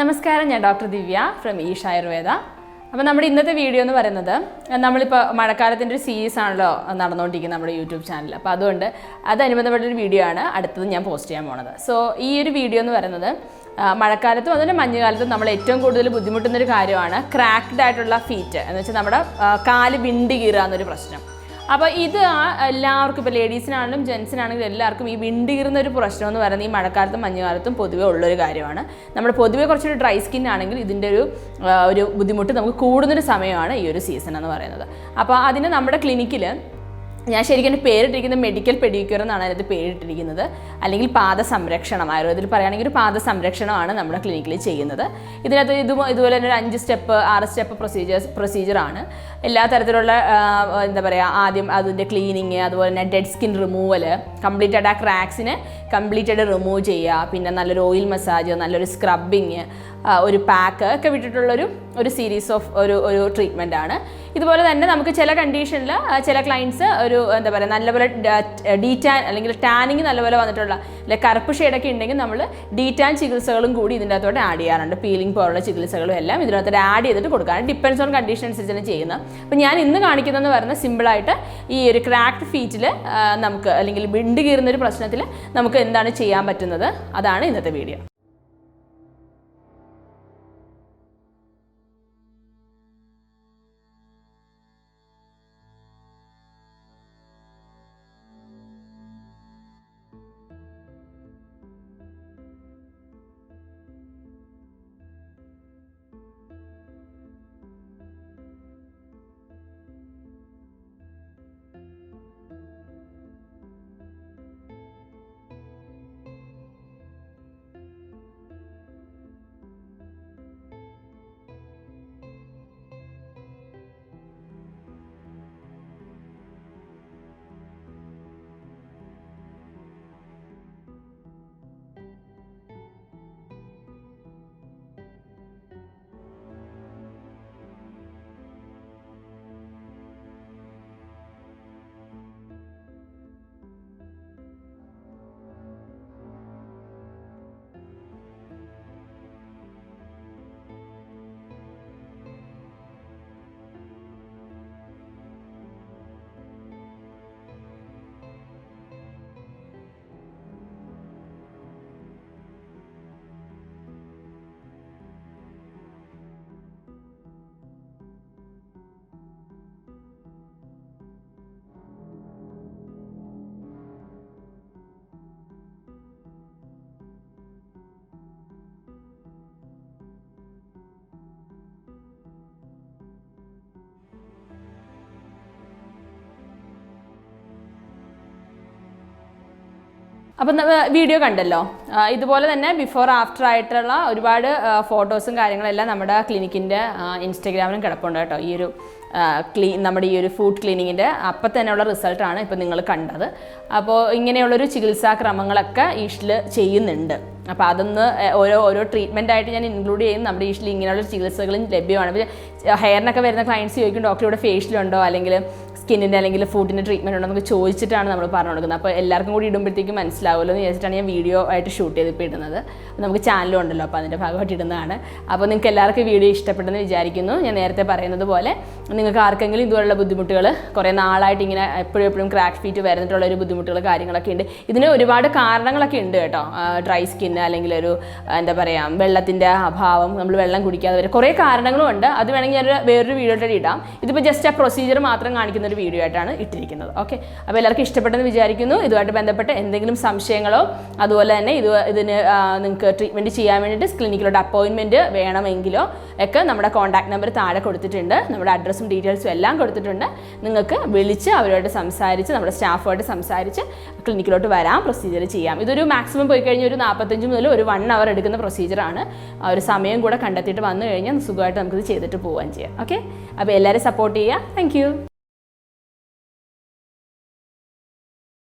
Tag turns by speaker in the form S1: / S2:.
S1: നമസ്കാരം, ഞാൻ doctor Divya from ഈഷ് Ayurveda. അപ്പോൾ നമ്മുടെ ഇന്നത്തെ വീഡിയോ എന്ന് പറയുന്നത്, നമ്മളിപ്പോൾ മഴക്കാലത്തിൻ്റെ ഒരു സീരീസ് ആണല്ലോ നടന്നുകൊണ്ടിരിക്കുന്നത് നമ്മുടെ യൂട്യൂബ് ചാനൽ. അപ്പോൾ അതുകൊണ്ട് അതനുബന്ധപ്പെട്ടൊരു വീഡിയോ ആണ് അടുത്തത് ഞാൻ പോസ്റ്റ് ചെയ്യാൻ പോണത്. സോ ഈ ഒരു വീഡിയോ എന്ന് പറയുന്നത് മഴക്കാലത്തും അതുപോലെ മഞ്ഞുകാലത്തും നമ്മൾ ഏറ്റവും കൂടുതൽ ബുദ്ധിമുട്ടുന്നൊരു കാര്യമാണ് ക്രാക്ക്ഡ് ആയിട്ടുള്ള ഫീറ്റ്, എന്ന് വെച്ചാൽ നമ്മുടെ കാല് വിണ്ട് കീറുക എന്നൊരു പ്രശ്നം. അപ്പോൾ ഇത് എല്ലാവർക്കും, ഇപ്പോൾ ലേഡീസിനാണെങ്കിലും ജെൻസിനാണെങ്കിലും എല്ലാവർക്കും ഈ വിണ്ടുകീറുന്ന ഒരു പ്രശ്നം എന്ന് പറയുന്നത് ഈ മഴക്കാലത്തും മഞ്ഞുകാലത്തും പൊതുവേ ഉള്ളൊരു കാര്യമാണ്. നമ്മൾ പൊതുവേ കുറച്ചൊരു ഡ്രൈ സ്കിൻ ആണെങ്കിൽ ഇതിൻ്റെ ഒരു ബുദ്ധിമുട്ട് നമുക്ക് കൂടുന്നൊരു സമയമാണ് ഈ ഒരു സീസൺ എന്ന് പറയുന്നത്. അപ്പോൾ അതിന് നമ്മുടെ ക്ലിനിക്കിൽ ഞാൻ ശരിക്കും പേരിട്ടിരിക്കുന്നത് മെഡിക്കൽ പെഡിക്യൂർ എന്നാണ് അതിനകത്ത് പേരിട്ടിരിക്കുന്നത്, അല്ലെങ്കിൽ പാദ സംരക്ഷണം. ആയുർവേദത്തിൽ പറയുകയാണെങ്കിൽ ഒരു പാദ സംരക്ഷണമാണ് നമ്മുടെ ക്ലിനിക്കിൽ ചെയ്യുന്നത്. ഇതിനകത്ത് ഇതുപോലെ തന്നെ ഒരു 5 സ്റ്റെപ്പ് 6 സ്റ്റെപ്പ് പ്രൊസീജിയറാണ്. എല്ലാ തരത്തിലുള്ള എന്താ പറയുക, ആദ്യം അതിൻ്റെ ക്ലീനിങ്, അതുപോലെ തന്നെ ഡെഡ് സ്കിൻ റിമൂവൽ, കംപ്ലീറ്റ് ആയിട്ട് ആ ക്രാക്സിനെ കംപ്ലീറ്റ് ആയിട്ട് റിമൂവ് ചെയ്യുക, പിന്നെ നല്ലൊരു ഓയിൽ മസാജ്, നല്ലൊരു സ്ക്രബിങ്, ഒരു പാക്ക് ഒക്കെ വിട്ടിട്ടുള്ളൊരു സീരീസ് ഓഫ് ഒരു ട്രീറ്റ്മെൻ്റ് ആണ്. ഇതുപോലെ തന്നെ നമുക്ക് ചില കണ്ടീഷനിൽ ചില ക്ലയൻസ് എന്താ പറയുക നല്ലപോലെ ഡീറ്റാൻ അല്ലെങ്കിൽ ടാനിങ് നല്ലപോലെ വന്നിട്ടുള്ള അല്ലെങ്കിൽ കറുപ്പ് ഷെയ്ഡൊക്കെ ഉണ്ടെങ്കിൽ നമ്മൾ ഡീറ്റാൻ ചികിത്സകളും കൂടി ഇതിൻ്റെ അകത്തോട്ട് ആഡ് ചെയ്യാറുണ്ട്. പീലിംഗ് പോലുള്ള ചികിത്സകളും എല്ലാം ഇതിനകത്തോട്ട് ആഡ് ചെയ്തിട്ട് കൊടുക്കാറുണ്ട്. ഡിപ്പെൻസ് ഓൺ കണ്ടീഷൻ അനുസരിച്ചാണ് ചെയ്യുന്നത്. അപ്പോൾ ഞാൻ ഇന്ന് കാണിക്കുന്നതെന്ന് പറയുന്നത് സിമ്പിളായിട്ട് ഈ ഒരു ക്രാക്ഡ് ഫീറ്റിൽ നമുക്ക്, അല്ലെങ്കിൽ വിണ്ട് കീറുന്ന ഒരു പ്രശ്നത്തിൽ നമുക്ക് എന്താണ് ചെയ്യാൻ പറ്റുന്നത്, അതാണ് ഇന്നത്തെ വീഡിയോ. അപ്പം വീഡിയോ കണ്ടല്ലോ. ഇതുപോലെ തന്നെ ബിഫോർ ആഫ്റ്റർ ആയിട്ടുള്ള ഒരുപാട് ഫോട്ടോസും കാര്യങ്ങളെല്ലാം നമ്മുടെ ക്ലിനിക്കിൻ്റെ ഇൻസ്റ്റഗ്രാമിലും കിടപ്പുണ്ട് കേട്ടോ. ഈ ഒരു നമ്മുടെ ഈ ഒരു ഫുഡ് ക്ലീനിങ്ങിൻ്റെ അപ്പം തന്നെയുള്ള റിസൾട്ടാണ് ഇപ്പോൾ നിങ്ങൾ കണ്ടത്. അപ്പോൾ ഇങ്ങനെയുള്ളൊരു ചികിത്സാ ക്രമങ്ങളൊക്കെ ഈഷിൽ ചെയ്യുന്നുണ്ട്. അപ്പോൾ അതൊന്ന് ഓരോ ട്രീറ്റ്മെൻ്റ് ആയിട്ട് ഞാൻ ഇൻക്ലൂഡ് ചെയ്യും. നമ്മുടെ ഈഷിൽ ഇങ്ങനെയുള്ള ചികിത്സകളും ലഭ്യമാണ്. ഇപ്പോൾ ഹെയറിനൊക്കെ വരുന്ന ക്ലയൻസ് ചോദിക്കും, ഡോക്ടർ ഇവിടെ ഫേഷ്യലുണ്ടോ അല്ലെങ്കിൽ സ്കിന്നിൻ്റെ അല്ലെങ്കിൽ ഫുഡിൻ്റെ ട്രീറ്റ്മെൻറ്റ് ഉണ്ടോ എന്നൊക്കെ ചോദിച്ചിട്ടാണ് നമ്മൾ പറഞ്ഞു കൊടുക്കുന്നത്. അപ്പോൾ എല്ലാവർക്കും കൂടി ഇടുമ്പോഴത്തേക്കും മനസ്സിലാവുമല്ലോ എന്ന് വിചാരിച്ചിട്ടാണ് ഞാൻ വീഡിയോ ആയിട്ട് ഷൂട്ട് ചെയ്തിപ്പോൾ ഇടുന്നത്. നമുക്ക് ചാനലും ഉണ്ടല്ലോ, അപ്പോൾ അതിൻ്റെ ഭാഗമായിട്ട് ഇടുന്നതാണ്. അപ്പോൾ നിങ്ങൾക്ക് എല്ലാവർക്കും വീഡിയോ ഇഷ്ടപ്പെട്ടെന്ന് വിചാരിക്കുന്നു. ഞാൻ നേരത്തെ പറയുന്നത് പോലെ നിങ്ങൾക്ക് ആർക്കെങ്കിലും ഇതുപോലുള്ള ബുദ്ധിമുട്ടുകൾ, കുറേ നാളായിട്ട് ഇങ്ങനെ എപ്പോഴും ക്രാക്ക് ഫീറ്റ് വരുന്നിട്ടുള്ളൊരു ബുദ്ധിമുട്ടുകൾ കാര്യങ്ങളൊക്കെ ഉണ്ട്. ഇതിന് ഒരുപാട് കാരണങ്ങളൊക്കെ ഉണ്ട് കേട്ടോ. ഡ്രൈ സ്കിന്ന്, അല്ലെങ്കിൽ ഒരു എന്താ പറയുക വെള്ളത്തിൻ്റെ അഭാവം, നമ്മൾ വെള്ളം കുടിക്കാതെ വരെ കുറേ കാരണങ്ങളും ഉണ്ട്. അത് വേണമെങ്കിൽ ഞാൻ വേറൊരു വീഡിയോ ആയിട്ട് ഇടാം. ഇതിപ്പോൾ ജസ്റ്റ് ആ പ്രൊസീജിയർ മാത്രം കാണിക്കുന്ന ഒരു വീഡിയോ ആയിട്ടാണ് ഇട്ടിരിക്കുന്നത്. ഓക്കെ, അപ്പോൾ എല്ലാവർക്കും ഇഷ്ടപ്പെട്ടെന്ന് വിചാരിക്കുന്നു. ഇതുമായിട്ട് ബന്ധപ്പെട്ട് എന്തെങ്കിലും സംശയങ്ങളോ അതുപോലെ തന്നെ ഇതിന് നിങ്ങൾക്ക് ട്രീറ്റ്മെൻറ്റ് ചെയ്യാൻ വേണ്ടിയിട്ട് ക്ലിനിക്കിലോട്ട് അപ്പോയിൻമെൻറ്റ് വേണമെങ്കിലോ ഒക്കെ നമ്മുടെ കോൺടാക്ട് നമ്പർ താഴെ കൊടുത്തിട്ടുണ്ട്. നമ്മുടെ അഡ്രസ്സും ഡീറ്റെയിൽസും എല്ലാം കൊടുത്തിട്ടുണ്ട്. നിങ്ങൾക്ക് വിളിച്ച് അവരുമായിട്ട് സംസാരിച്ച്, നമ്മുടെ സ്റ്റാഫുമായിട്ട് സംസാരിച്ച് ക്ലിനിക്കിലോട്ട് വരാം, പ്രൊസീജിയർ ചെയ്യാം. ഇതൊരു മാക്സിമം പോയി കഴിഞ്ഞാൽ ഒരു 45 മുതൽ ഒരു 1 hour എടുക്കുന്ന പ്രൊസീജിയറാണ്. ഒരു സമയം കൂടെ കണ്ടെത്തിയിട്ട് വന്നു കഴിഞ്ഞാൽ സുഖമായിട്ട് നമുക്കിത് ചെയ്തിട്ട് പോവുകയും ചെയ്യാം. ഓക്കെ, അപ്പോൾ എല്ലാവരും സപ്പോർട്ട് ചെയ്യുക. Thank you.